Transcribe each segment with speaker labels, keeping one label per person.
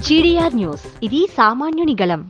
Speaker 1: GDR news, ఇది సామాన్యుని గళం.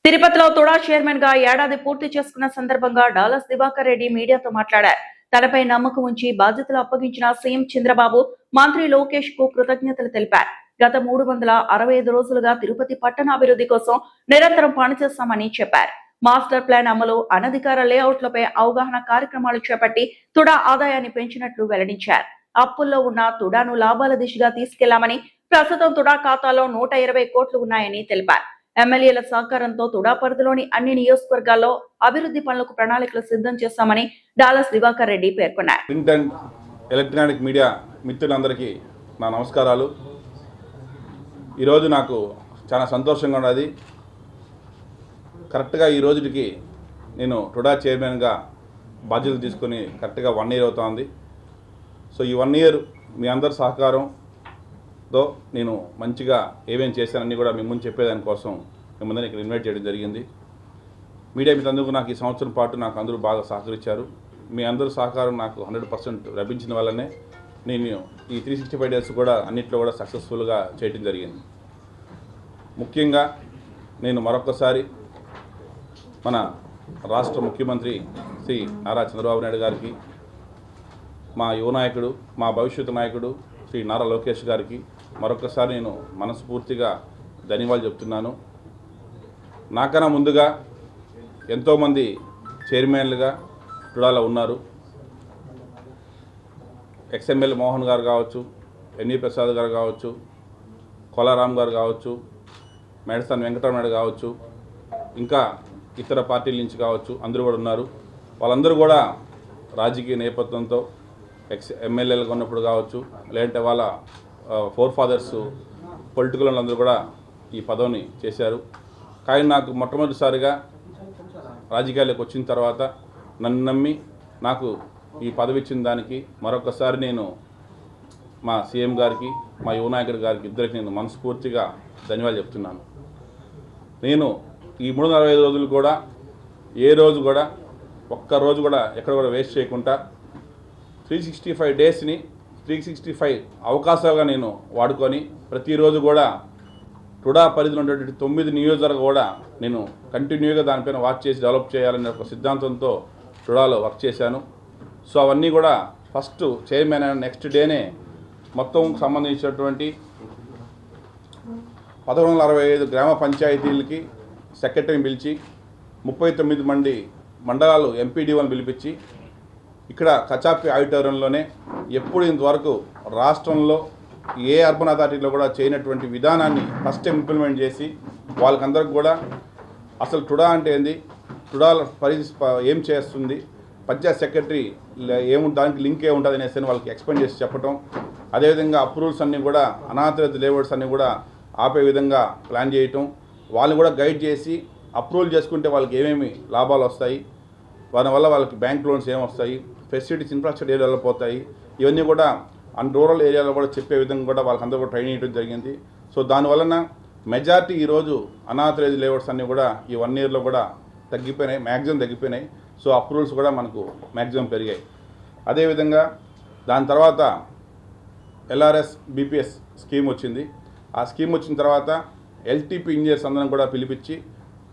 Speaker 2: తిరుపతిలో తుడా చైర్మన్ గా ఏడాది పూర్తి చేసుకున్న సందర్భంగా డాలస్ దివాకర్ రెడ్డి మీడియాతో మాట్లాడారు. తనపై నమ్మకం ఉంచి బాధ్యతలు అప్పగించిన సీఎం చంద్రబాబు, మంత్రి లోకేష్ కు కృతజ్ఞతలు తెలిపారు. గత 365 రోజులుగా తిరుపతి పట్టణాభివృద్ధి కోసం నిరంతరం పనిచేస్తామని చెప్పారు. మాస్టర్ ప్లాన్ అమలు, అనధికార లేఅవుట్లపై అవగాహన కార్యక్రమాలు చేపట్టి తుడా ఆదాయాన్ని పెంచినట్లు వెల్లడించారు. అప్పుల్లో ఉన్న తుడాను లాభాల దిశగా తీసుకెళ్లామని, ప్రస్తుతం తుడా ఖాతాలో 120 కోట్లు ఉన్నాయని తెలిపారు. ఎమ్మెల్యేల సహకారంతో తుడా పరిధిలోని అన్ని నియోజకవర్గాల్లో అభివృద్ధి పనులకు ప్రణాళికలు సిద్ధం చేస్తామని డాలస్ దివాకర్ రెడ్డి పేర్కొన్నారు.
Speaker 3: ప్రింట్ అండ్ ఎలక్ట్రానిక్ మీడియా మిత్రులందరికీ నా నమస్కారాలు. ఈరోజు నాకు చాలా సంతోషంగా ఉన్నది. కరెక్ట్గా ఈ రోజుకి నేను టుడా చైర్మన్గా బాధ్యతలు తీసుకొని కరెక్ట్గా 1 year అవుతుంది. సో ఈ 1 year మీ అందరి సహకారంతో నేను మంచిగా ఏమేమి చేశానని కూడా మీ ముందు చెప్పేదానికోసం మిమ్మల్ని ఇక్కడ ఇన్వైట్ చేయడం జరిగింది. మీడియా మిత్రులందరూ నాకు ఈ సంవత్సరం పాటు నాకు అందరూ బాగా సహకరించారు. మీ అందరూ సహకారం నాకు 100% లభించిన వల్లనే నేను ఈ 365 days కూడా అన్నింటిలో కూడా సక్సెస్ఫుల్గా చేయడం జరిగింది. ముఖ్యంగా నేను మరొకసారి మన రాష్ట్ర ముఖ్యమంత్రి శ్రీ నారా చంద్రబాబు నాయుడు గారికి, మా యువ నాయకుడు, మా భవిష్యత్తు నాయకుడు శ్రీ నారా లోకేష్ గారికి మరొకసారి నేను మనస్ఫూర్తిగా ధన్యవాదాలు చెప్తున్నాను. నాకన్నా ముందుగా ఎంతోమంది చైర్మన్లుగా టుడాలో ఉన్నారు. ఎక్స్ఎమ్మెల్యే మోహన్ గారు కావచ్చు, ఎన్వి ప్రసాద్ గారు కావచ్చు, కోలారాం గారు కావచ్చు, మేడస్థాన్ వెంకటరమణ కావచ్చు, ఇంకా ఇతర పార్టీల నుంచి కావచ్చు, అందరూ కూడా ఉన్నారు. వాళ్ళందరూ కూడా రాజకీయ నేపథ్యంతో ఎమ్మెల్యేలుగా ఉన్నప్పుడు కావచ్చు, లేదంటే వాళ్ళ ఫోర్ ఫాదర్స్ పొలిటికల్ అందరూ కూడా ఈ పదవిని చేశారు. కానీ నాకు మొట్టమొదటిసారిగా రాజకీయాల్లోకి వచ్చిన తర్వాత నన్ను నమ్మి నాకు ఈ పదవి ఇచ్చిన దానికి మరొకసారి నేను మా సీఎం గారికి, మా యువ నాయకుడి గారికి ఇద్దరికి నేను మనస్ఫూర్తిగా ధన్యవాదాలు చెప్తున్నాను. నేను ఈ 365 రోజులు కూడా ఏ రోజు కూడా ఒక్కరోజు కూడా ఎక్కడ కూడా వేస్ట్ చేయకుండా 365 daysని 365 అవకాశాలుగా నేను వాడుకొని ప్రతిరోజు కూడా టుడా పరిధిలో ఉన్నటువంటి 9 నియోజకవర్గాలు కూడా నేను కంటిన్యూగా దానిపైన వర్క్ చేసి డెవలప్ చేయాలనే ఒక సిద్ధాంతంతో టుడాలో వర్క్ చేశాను. సో అవన్నీ కూడా ఫస్ట్ చైర్మన్ అయిన నెక్స్ట్ డేనే మొత్తం సంబంధించినటువంటి 1165 గ్రామ పంచాయతీలకి సెక్రటరీని పిలిచి 39 మంది మండలాలు ఎంపీడీఓని పిలిపించి ఇక్కడ కచాపి ఆడిటోరియంలోనే ఎప్పుడు ఇంతవరకు రాష్ట్రంలో ఏ అర్బన్ అథారిటీలో కూడా చేయనటువంటి విధానాన్ని ఫస్ట్ టైం ఇంప్లిమెంట్ చేసి వాళ్ళకందరికి కూడా అసలు టుడా అంటే ఏంది, టుడా ఏం చేస్తుంది, పంచాయత్ సెక్రటరీ దానికి లింక్ ఏముంటుంది అనేసి వాళ్ళకి ఎక్స్ప్లెయిన్ చేసి చెప్పడం, అదేవిధంగా అప్రూవల్స్ అన్నీ కూడా అనాథరిత లేఅవుట్స్ అన్నీ కూడా ఆపే విధంగా ప్లాన్ చేయటం, వాళ్ళని కూడా గైడ్ చేసి అప్రూవల్ చేసుకుంటే వాళ్ళకి ఏమేమి లాభాలు వస్తాయి, వల్ల వాళ్ళకి బ్యాంక్ లోన్స్ ఏమొస్తాయి, ఫెసిలిటీస్ ఇన్ఫ్రాస్ట్రక్చర్ ఏరియాలో పోతాయి, ఇవన్నీ కూడా రూరల్ ఏరియాలో కూడా చెప్పే విధంగా కూడా వాళ్ళకందరూ కూడా ట్రైనింగ్ ఇవ్వడం జరిగింది. సో దానివలన మెజారిటీ ఈరోజు అనాథరైజ్ లేఅవుట్స్ అన్నీ కూడా ఈ 1 yearలో కూడా తగ్గిపోయినాయి, మ్యాక్సిమం తగ్గిపోయినాయి. సో అప్రూవల్స్ కూడా మనకు మ్యాక్సిమం పెరిగాయి. అదేవిధంగా దాని తర్వాత ఎల్ఆర్ఎస్ బీపీఎస్ స్కీమ్ వచ్చింది. ఆ స్కీమ్ వచ్చిన తర్వాత ఎల్టీపీ ఇంజనీర్స్ అందరం కూడా పిలిపించి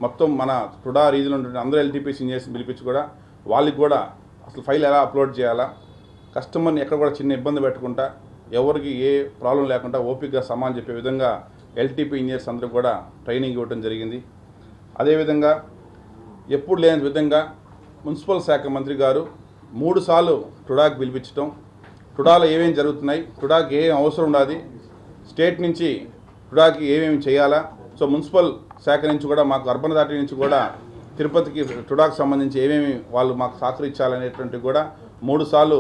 Speaker 3: మొత్తం మన టుడా రీజన్ ఉండే అందరూ ఎల్టీపీసీ ఇంజనీర్స్ని పిలిపించి కూడా వాళ్ళకి కూడా అసలు ఫైల్ ఎలా అప్లోడ్ చేయాలా, కస్టమర్ని ఎక్కడ కూడా చిన్న ఇబ్బంది పెట్టకుండా ఎవరికి ఏ ప్రాబ్లం లేకుండా ఓపికగా సమాన్ చెప్పే విధంగా ఎల్టీపీ ఇంజనీర్స్ అందరూ కూడా ట్రైనింగ్ ఇవ్వడం జరిగింది. అదేవిధంగా ఎప్పుడు లేని విధంగా మున్సిపల్ శాఖ మంత్రి గారు 3 సార్లు టుడాకి పిలిపించడం, టుడాలో ఏమేమి జరుగుతున్నాయి, టుడాకి ఏం అవసరం ఉండాలి, స్టేట్ నుంచి టుడాకి ఏమేమి చేయాలా, సో మున్సిపల్ శాఖ నుంచి కూడా మాకు అర్బన్ అథారిటీ నుంచి కూడా తిరుపతికి టుడాకు సంబంధించి ఏమేమి వాళ్ళు మాకు సహకరించాలనేటువంటి కూడా 3 సార్లు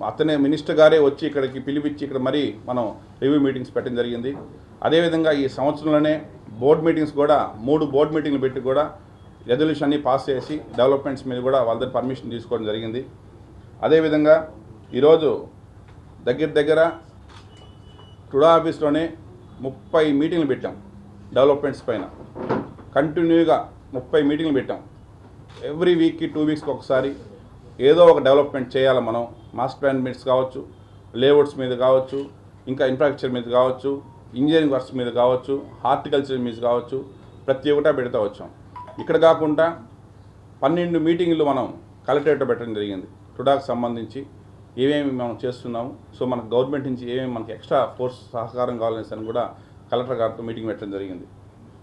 Speaker 3: అతనే మినిస్టర్ గారే వచ్చి ఇక్కడికి పిలిపించి ఇక్కడ మరీ మనం రివ్యూ మీటింగ్స్ పెట్టడం జరిగింది. అదేవిధంగా ఈ సంవత్సరంలోనే బోర్డు మీటింగ్స్ కూడా 3 బోర్డు మీటింగ్లు పెట్టి కూడా రెజల్యూషన్ అన్నీ పాస్ చేసి డెవలప్మెంట్స్ మీద కూడా వాళ్ళ దగ్గర పర్మిషన్ తీసుకోవడం జరిగింది. అదేవిధంగా ఈరోజు దగ్గర టుడా ఆఫీస్లోనే 30 మీటింగ్లు పెట్టాం. డెవలప్మెంట్స్ పైన కంటిన్యూగా 30 మీటింగ్లు పెట్టాం. ఎవ్రీ వీక్కి 2 weeksకి ఒకసారి ఏదో ఒక డెవలప్మెంట్ చేయాలి మనం. మాస్టర్ ప్లాన్ మీట్స్ కావచ్చు, లేఅవుట్స్ మీద కావచ్చు, ఇంకా ఇన్ఫ్రాస్ట్రక్చర్ మీద కావచ్చు, ఇంజనీరింగ్ వర్క్స్ మీద కావచ్చు, హార్టికల్చర్ మీద కావచ్చు, ప్రతి ఒక్కటా పెడతా వచ్చాం. ఇక్కడ కాకుండా 12 మీటింగ్లు మనం కలెక్టరేట్లో పెట్టడం జరిగింది. టుడాకు సంబంధించి ఏమేమి మనం చేస్తున్నాము, సో మన గవర్నమెంట్ నుంచి ఏమేమి మనకి ఎక్స్ట్రా ఫోర్స్ సహకారం కావాలనేసి కూడా కలెక్టర్ గారితో మీటింగ్ పెట్టడం జరిగింది.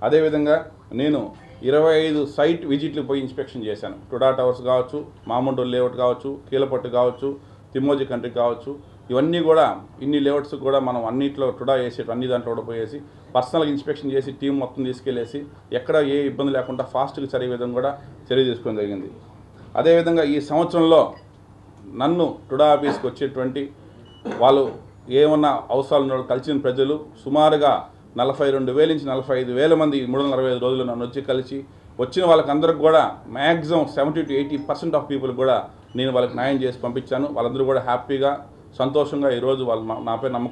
Speaker 3: అదేవిధంగా నేను 25 సైట్ విజిట్లు పోయి ఇన్స్పెక్షన్ చేశాను. టుడా టవర్స్ కావచ్చు, మామూలు లేఅవుట్ కావచ్చు, కీలపట్టు కావచ్చు, తిమ్మోజీ కంట్రీ కావచ్చు, ఇవన్నీ కూడా ఇన్ని లేఅవుట్స్ కూడా మనం అన్నింటిలో టుడా వేసేటి అన్ని దాంట్లో కూడా పోయేసి పర్సనల్గా ఇన్స్పెక్షన్ చేసి టీం మొత్తం తీసుకెళ్ళేసి ఎక్కడ ఏ ఇబ్బంది లేకుండా ఫాస్ట్గా జరిగే విధంగా కూడా చర్య తీసుకోవడం జరిగింది. అదేవిధంగా ఈ సంవత్సరంలో నన్ను టుడా ఆఫీస్కి వచ్చేటువంటి వాళ్ళు ఏమన్నా అవసరాలు ఉన్న కలిసిన ప్రజలు సుమారుగా 42,000 నుంచి 45,000 మంది 365 రోజులు నన్ను వచ్చి కలిసి వచ్చిన వాళ్ళకందరికి కూడా మ్యాక్సిమం 70 to 80% ఆఫ్ పీపుల్ కూడా నేను వాళ్ళకి న్యాయం చేసి పంపించాను. వాళ్ళందరూ కూడా హ్యాపీగా సంతోషంగా ఈరోజు వాళ్ళు నాపై నమ్మకం